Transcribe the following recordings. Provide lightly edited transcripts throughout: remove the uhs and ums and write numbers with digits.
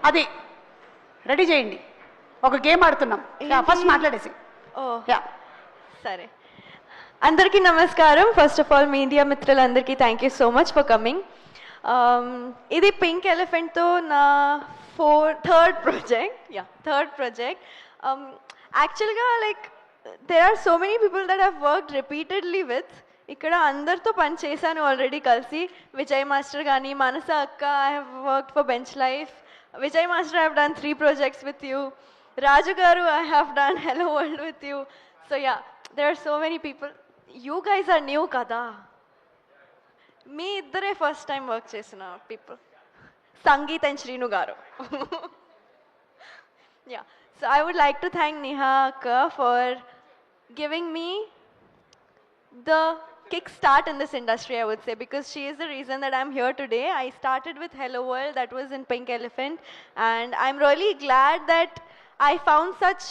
అది రెడీ చేయండి. ఒక గేమ్ ఆడుతున్నాం. ఫస్ట్ మాట్లాడేసి. యా సరే. అందరికీ నమస్కారం. ఫస్ట్ ఆఫ్ ఆల్ మీడియా మిత్రులందరికీ thank you so much for coming. ఇది పింక్ ఎలిఫెంట్తో నా థర్డ్ ప్రాజెక్ట్. యాక్చువల్గా like there are so many people that have worked repeatedly with. ఇక్కడ అందరితో పని చేశాను ఆల్రెడీ కలిసి. విజయ్ మాస్టర్ కానీ, మానస అక్క, I have worked for bench life. Vijay Master, I have done 3 projects with you. Raju Garu, I have done Hello World with you. So yeah, there are so many people. You guys are new kada. Me iddare first time work chesina people. Sangeet and Shrinu Garu. Yeah. So I would like to thank Neha Akka for giving me the kickstart in this industry, I would say, because she is the reason that I'm here today. I started with Hello World, that was in Pink Elephant, and I'm really glad that I found such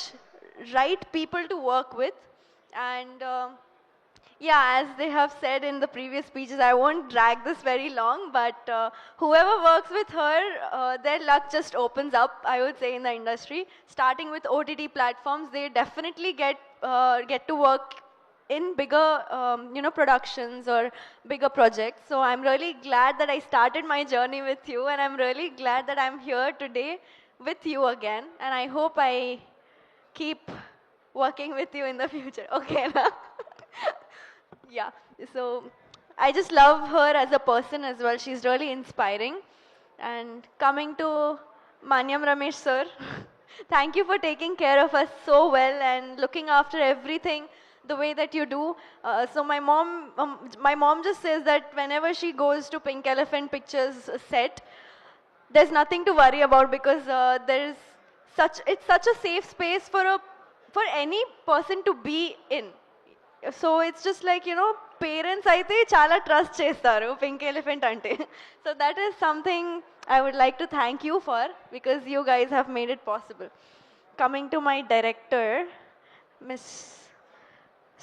right people to work with. And yeah, as they have said in the previous speeches, I won't drag this very long, but whoever works with her, their luck just opens up, I would say, in the industry. Starting with OTT platforms, they definitely get to work in bigger productions or bigger projects. So I'm really glad that I started my journey with you, and I'm really glad that I'm here today with you again, and I hope I keep working with you in the future. Okay na? Yeah, so I just love her as a person as well. She's really inspiring. And coming to Manyam Ramesh sir, thank you for taking care of us so well and looking after everything the way that you do. So my mom just says that whenever she goes to Pink Elephant Pictures set, there's nothing to worry about, because it's such a safe space for any person to be in. So it's just like, parents aithe chala trust chestaru Pink Elephant ante. So that is something I would like to thank you for, because you guys have made it possible. Coming to my director, Miss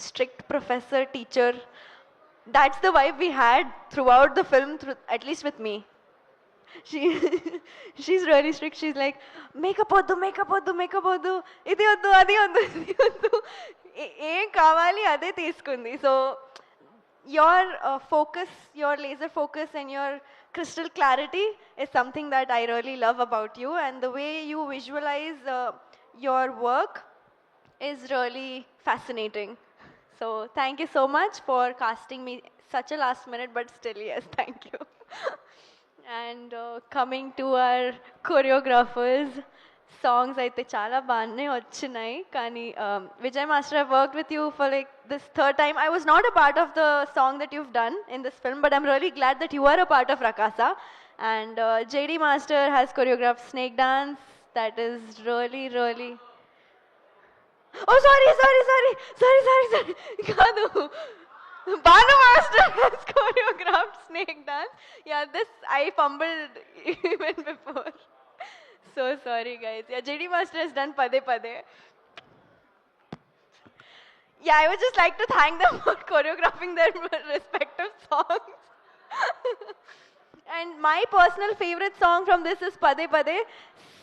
strict professor, teacher. That's the vibe we had throughout the film, at least with me. She's really strict. She's like, makeup oddu, idi oddu, adi oddu. Em kavali ade teeskundi. So your focus, your laser focus and your crystal clarity is something that I really love about you, and the way you visualize your work is really fascinating. So thank you so much for casting me such a last minute, but still yes, thank you. And coming to our choreographers, songs aithe chala baane vachinai, kani Vijay Master, I've worked with you for like this third time. I was not a part of the song that you've done in this film, but I'm really glad that you are a part of Rakasa. And JD Master has choreographed Snake Dance. That is really oh, sorry. Kadu. Banu Master has choreographed Snake Dance. Yeah, this I fumbled even before. So sorry, guys. Yeah, JD Master has done Pade Pade. Yeah, I would just like to thank them for choreographing their respective songs. And my personal favorite song from this is Pade Pade.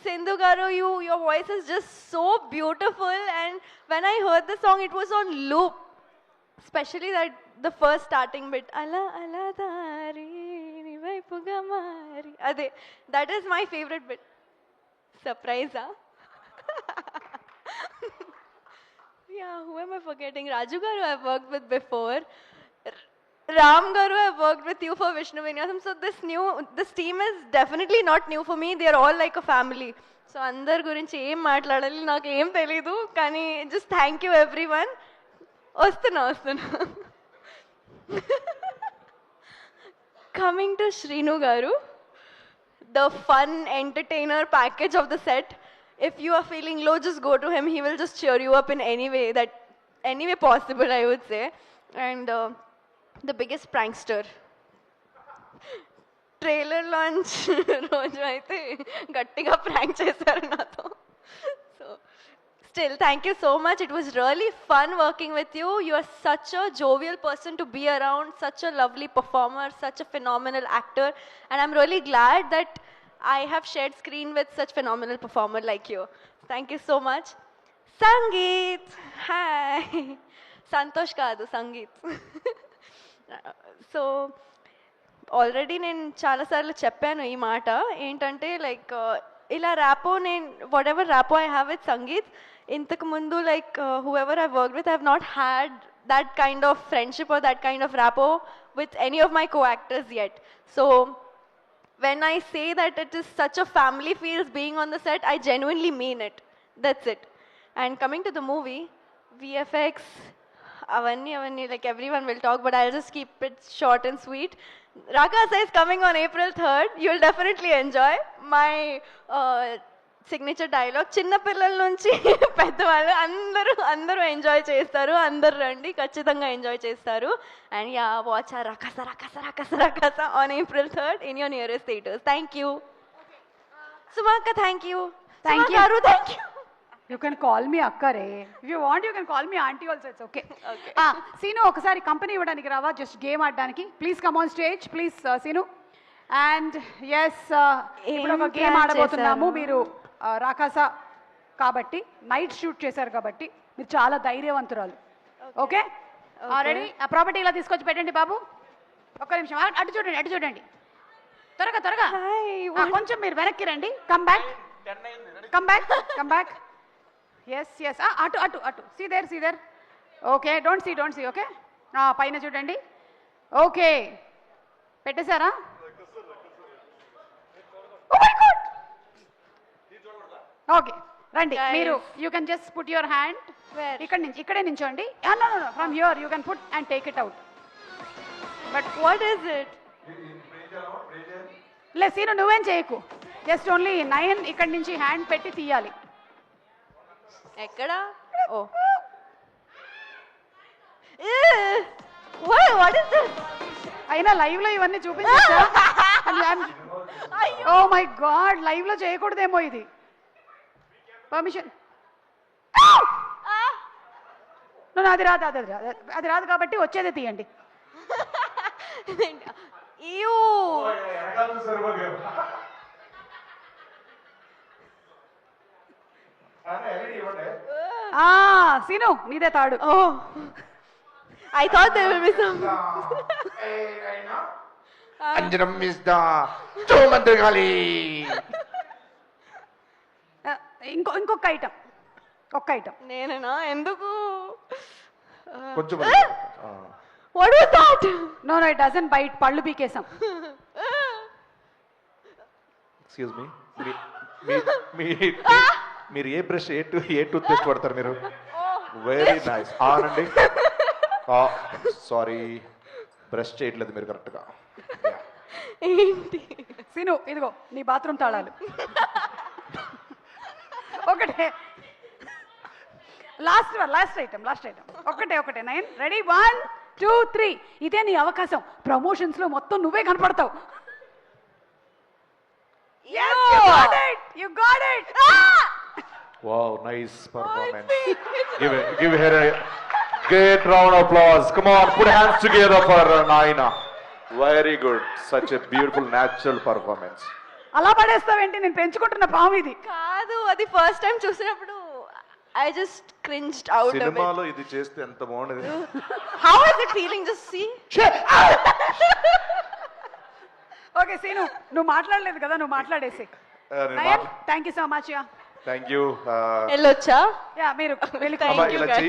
Sindhu Garu, your voice is just so beautiful, and when I heard the song, it was on loop. Especially the first starting bit. Ala ala dari ni vaipuga mari. Ade, that is my favorite bit. Surprise, huh? Yeah, who am I forgetting? Raju Garu I've worked with before. Ram Garu, I've worked with you for Vishnu Vinyasam. So this team is definitely not new for me. They are all like a family. So andar gurinchi em maatladali naaku em telidu, kani just thank you everyone. Ostuna. Coming to Shrinu Garu, the fun entertainer package of the set. If you are feeling low, just go to him. He will just cheer you up in any way possible, I would say. And the biggest prankster. Trailer launch రోజు అయితే గట్టిగా prank చేశారు నాతో. So still, thank you so much. It was really fun working with you. You are such a jovial person to be around, such a lovely performer, such a phenomenal actor, and I'm really glad that I have shared screen with such phenomenal performer like you. Thank you so much. Sangeet, hi. Santosh kaadu, Sangeet. So, already నేను చాలాసార్లు చెప్పాను ఈ మాట ఏంటంటే like ఇలా rapport నేను whatever rapport I have with Sangeet ఇంతకు ముందు like whoever I work with I have not had that kind of friendship or that kind of rapport with any of my co actors yet so when I say that it is such a family feels being on the set, I genuinely mean it. That's it. And coming to the movie, VFX, avanni, like everyone will talk, but I'll just keep it short and sweet. Rakasa is coming on April 3rd. You'll definitely enjoy my signature dialogue. Chinna pillal nunchi పెద్దవాళ్ళు అందరూ enjoy చేస్తారు అందరూ రండి ఖచ్చితంగా enjoy చేస్తారు and ya watch Rakasa on April 3rd in your nearest theaters. Thank you. Sumaka, thank you. Thank you. Garu, thank you. You can call me akkare. If you want, you can call me auntie also. It's okay. Okay. Sinu, ఒకసారి company ఇవ్వడానికి రావా just game ఆడడానికి please come on stage please Seenu and S ఇప్పుడు ఒక ఏం game plan ఆడబోతున్నాము చేశారు? మీరు రాకాస కాబట్టి నైట్ షూట్ చేశారు కాబట్టి మీరు చాలా ధైర్యవంతురాలు ఓకే రెడీ ఆ ప్రాపర్టీ ఇలా తీసుకొచ్చి పెట్టండి బాబు ఒక్క నిమిషం అటు చూడండి త్వరగా Hi, కొంచెం మీరు వెనక్కి రండి కమ్ బ్యాక్ ఎస్ అటు see there okay don't see okay పైన చూడండి ఓకే పెట్టేశారా ఓకే రండి Guys. మీరు you can just put your hand Where? ఇక్కడే నించోండి no from here you can put and take it out but What is it? లే సీను నువ్వేం చేయకు జస్ట్ ఓన్లీ 9 ఇక్కడి నుంచి హ్యాండ్ పెట్టి తీయాలి ఎక్కడ ఓ what is this? అయినా లైవ్ లో ఇవన్నీ చూపించచ్చా ఓ మై గాడ్ లైవ్ లో చేయకూడదేమో ఇది పర్మిషన్ అది రాదు కాబట్టి వచ్చేదే తీయండి Ew. సీను నీదే తాడు Oh. I thought there will be some. Anjanam is the చోమంత్రగాలి ఇంకొక ఐటమ్ ఒక్క ఐటమ్ నేనేనా ఎందుకు కొంచెం What was that? No it doesn't bite పళ్ళు పీకేసాం ఎక్స్క్యూజ్ మీ మీరు ఏ బ్రష్ ఏ టూత్ పేస్ట్ వాడతారు మీరు వెరీ నైస్ అవునండి సారీ బ్రష్ చేయట్లేదు మీరు కరెక్ట్గా ఏంటి సీను ఇదిగో నీ బాత్రూమ్ తాళాలు ఒకటే లాస్ట్ ఐటమ్ ఒకటే 9 రెడీ 1 2 3 ఇదే నీ అవకాశం ప్రమోషన్స్ లో మొత్తం నువ్వే కనపడతావు you got it wow nice performance give her a great round of applause come on put hands together for Naina very good such a beautiful natural performance అలా పడేస్తావేంటి నేను పెంచుకుంటున్న పాము ఇది కాదు అది ఫస్ట్ టైం చూసినప్పుడు I just cringed out a bit. సినిమాలో ఇది చేస్తే ఎంత బాగుండేది How is it feeling? Just see. Okay Seenu నువ్వు మాట్లాడలేదు కదా నువ్వు మాట్లాడేసి thank you so much yeah thank you వెళ్ళొచ్చా యా మీరు వెళ్ళి Thank you, ఇలా guys. చేయి